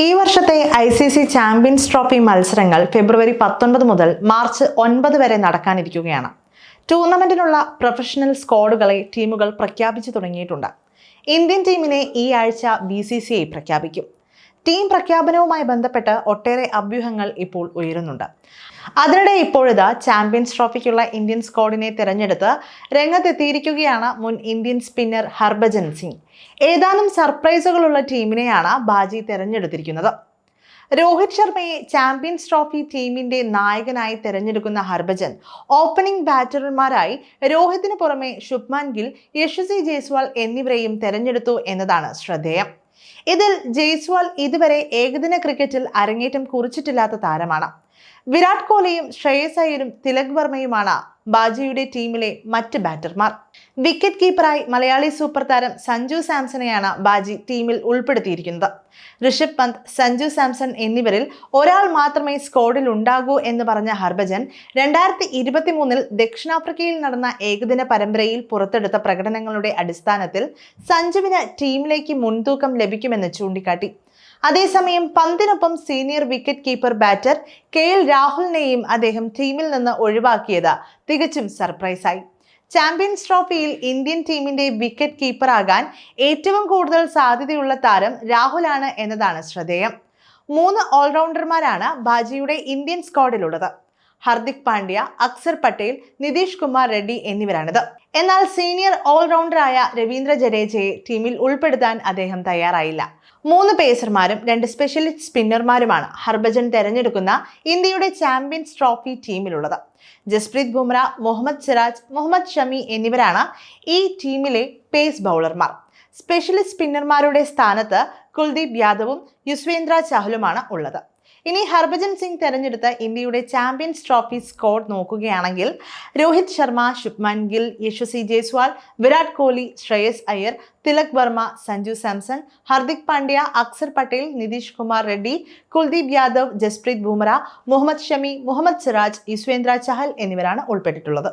ഈ വർഷത്തെ ICC champions trophy മത്സരങ്ങൾ ഫെബ്രുവരി 19 മുതൽ മാർച്ച് 9 വരെ നടക്കാനിരിക്കുകയാണ്. ടൂർണമെന്റിനുള്ള പ്രൊഫഷണൽ സ്ക്വാഡുകളെ ടീമുകൾ പ്രഖ്യാപിച്ചു തുടങ്ങിയിട്ടുണ്ട്. ഇന്ത്യൻ ടീമിനെ ഈ ആഴ്ച BCCI പ്രഖ്യാപിക്കും. ടീം പ്രഖ്യാപനവുമായി ബന്ധപ്പെട്ട് ഒട്ടേറെ അഭ്യൂഹങ്ങൾ ഇപ്പോൾ ഉയരുന്നുണ്ട്. അതിനിടെ ഇപ്പോഴിതാ ചാമ്പ്യൻസ് ട്രോഫിക്കുള്ള ഇന്ത്യൻ സ്ക്വാഡിനെ തിരഞ്ഞെടുത്ത് രംഗത്തെത്തിയിരിക്കുകയാണ് മുൻ ഇന്ത്യൻ സ്പിന്നർ ഹർഭജൻ സിംഗ്. ഏതാനും സർപ്രൈസുകളുള്ള ടീമിനെയാണ് ബാജി തിരഞ്ഞെടുത്തിരിക്കുന്നത്. രോഹിത് ശർമ്മയെ ചാമ്പ്യൻസ് ട്രോഫി ടീമിന്റെ നായകനായി തിരഞ്ഞെടുക്കുന്ന ഹർഭജൻ ഓപ്പണിംഗ് ബാറ്റർമാരായി രോഹിതിന് പുറമെ ശുഭ്മാൻ ഗിൽ, യശസ്വി ജയ്സ്വാൾ എന്നിവരെയും തിരഞ്ഞെടുത്തു എന്നതാണ് ശ്രദ്ധേയം. ഇതിൽ ജയ്സ്വാൾ ഇതുവരെ ഏകദിന ക്രിക്കറ്റിൽ അരങ്ങേറ്റം കുറിച്ചിട്ടില്ലാത്ത താരമാണ്. വിരാട് കോഹ്ലിയും ശ്രേയസ് അയ്യരും തിലക് വർമ്മയുമാണ് ബാജിയുടെ ടീമിലെ മറ്റ് ബാറ്റർമാർ. വിക്കറ്റ് കീപ്പറായി മലയാളി സൂപ്പർ താരം സഞ്ജു സാംസണെയാണ് ബാജി ടീമിൽ ഉൾപ്പെടുത്തിയിരിക്കുന്നത്. ഋഷഭ് പന്ത്, സഞ്ജു സാംസൺ എന്നിവരിൽ ഒരാൾ മാത്രമേ സ്ക്വാഡിൽ ഉണ്ടാകൂ എന്ന് പറഞ്ഞ ഹർഭജൻ 2023 ദക്ഷിണാഫ്രിക്കയിൽ നടന്ന ഏകദിന പരമ്പരയിൽ പുറത്തെടുത്ത പ്രകടനങ്ങളുടെ അടിസ്ഥാനത്തിൽ സഞ്ജുവിന് ടീമിലേക്ക് മുൻതൂക്കം ലഭിക്കുമെന്ന് ചൂണ്ടിക്കാട്ടി. അതേസമയം പന്തിനൊപ്പം senior wicket keeper batter KL രാഹുലിനെയും അദ്ദേഹം ടീമിൽ നിന്ന് ഒഴിവാക്കിയത് തികച്ചും സർപ്രൈസായി. ചാമ്പ്യൻസ് ട്രോഫിയിൽ ഇന്ത്യൻ ടീമിന്റെ വിക്കറ്റ് കീപ്പറാകാൻ ഏറ്റവും കൂടുതൽ സാധ്യതയുള്ള താരം രാഹുലാണ് എന്നതാണ് ശ്രദ്ധേയം. 3 ഓൾറൗണ്ടർമാരാണ് ബാജിയുടെ ഇന്ത്യൻ സ്ക്വാഡിലുള്ളത്. ഹർദിക് പാണ്ഡ്യ, അക്സർ പട്ടേൽ, നിതീഷ് കുമാർ റെഡ്ഡി എന്നിവരാണിത്. എന്നാൽ സീനിയർ ഓൾറൗണ്ടറായ രവീന്ദ്ര ജഡേജയെ ടീമിൽ ഉൾപ്പെടുത്താൻ അദ്ദേഹം തയ്യാറായില്ല. 3 പേസർമാരും 2 സ്പെഷ്യലിസ്റ്റ് സ്പിന്നർമാരുമാണ് ഹർഭജൻ തെരഞ്ഞെടുക്കുന്ന ഇന്ത്യയുടെ ചാമ്പ്യൻസ് ട്രോഫി ടീമിലുള്ളത്. ജസ്പ്രീത് ബുംറ, മുഹമ്മദ് സിറാജ്, മുഹമ്മദ് ഷമി എന്നിവരാണ് ഈ ടീമിലെ പേസ് ബൗളർമാർ. സ്പെഷ്യലിസ്റ്റ് സ്പിന്നർമാരുടെ സ്ഥാനത്ത് കുൽദീപ് യാദവും യുസ്വേന്ദ്ര ചഹലുമാണ് ഉള്ളത്. ഇനി ഹർഭജൻ സിംഗ് തെരഞ്ഞെടുത്ത ഇന്ത്യയുടെ ചാമ്പ്യൻസ് ട്രോഫി സ്ക്വാഡ് നോക്കുകയാണെങ്കിൽ രോഹിത് ശർമ്മ, ശുഭ്മാൻ ഗിൽ, യശസ്വി ജയ്സ്വാൾ, വിരാട് കോഹ്ലി, ശ്രേയസ് അയ്യർ, തിലക് വർമ്മ, സഞ്ജു സാംസൺ, ഹർദിക് പാണ്ഡ്യ, അക്സർ പട്ടേൽ, നിതീഷ് കുമാർ റെഡ്ഡി, കുൽദീപ് യാദവ്, ജസ്പ്രീത് ബുംറ, മുഹമ്മദ് ഷമി, മുഹമ്മദ് സിറാജ്, യുസ്വേന്ദ്ര ചഹൽ എന്നിവരാണ് ഉൾപ്പെട്ടിട്ടുള്ളത്.